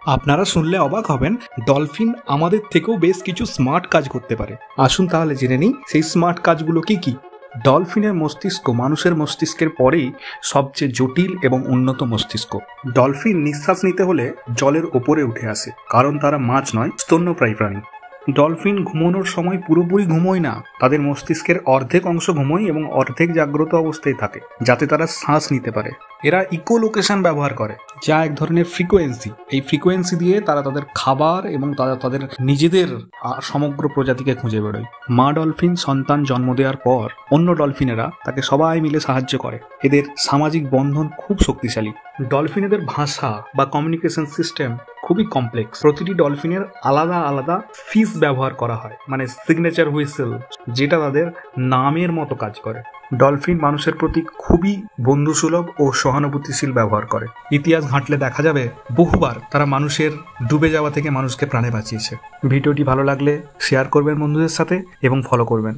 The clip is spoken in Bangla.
আপনারা শুনলে অবাক হবেন, ডলফিন আমাদের থেকেও বেশ কিছু স্মার্ট কাজ করতে পারে। আসুন তাহলে জেনে নিই সেই স্মার্ট কাজগুলো কি কি। ডলফিনের মস্তিষ্ক মানুষের মস্তিষ্কের পরেই সবচেয়ে জটিল এবং উন্নত মস্তিষ্ক। ডলফিন নিঃশ্বাস নিতে হলে জলের ওপরে উঠে আসে, কারণ তারা মাছ নয়, স্তন্যপ্রায়ী প্রাণী। ডলফিন ঘুমানোর সময় পুরোপুরি ঘুমোয় না, তাদের মস্তিষ্কের অর্ধেক অংশ ঘুমোয় এবং অর্ধেক জাগ্রত অবস্থায় থাকে, যাতে তারা শ্বাস নিতে পারে। এরা ইকোলোকেশন ব্যবহার করে, যা এক ধরনের ফ্রিকোয়েন্সি। এই ফ্রিকোয়েন্সি দিয়ে তারা তাদের খাবার এবং তাদের নিজেদের সমগ্র প্রজাতিকে খুঁজে বেরোয়। মা ডলফিন সন্তান জন্ম দেওয়ার পর অন্য ডলফিনেরা তাকে সবাই মিলে সাহায্য করে। এদের সামাজিক বন্ধন খুব শক্তিশালী। ডলফিনেদের ভাষা বা কমিউনিকেশন সিস্টেম খুবই কমপ্লেক্স। প্রতিটি ডলফিনের আলাদা আলাদা ফিস ব্যবহার করা হয়, মানে সিগনেচার হুইসেল, যেটা তাদের নামের মতো কাজ করে। ডলফিন মানুষের প্রতি খুবই বন্ধুসুলভ ও সহানুভূতিশীল ব্যবহার করে। ইতিহাস ঘাঁটলে দেখা যাবে বহুবার তারা মানুষের ডুবে যাওয়া থেকে মানুষকে প্রাণে বাঁচিয়েছে। ভিডিওটি ভালো লাগলে শেয়ার করবেন বন্ধুদের সাথে এবং ফলো করবেন।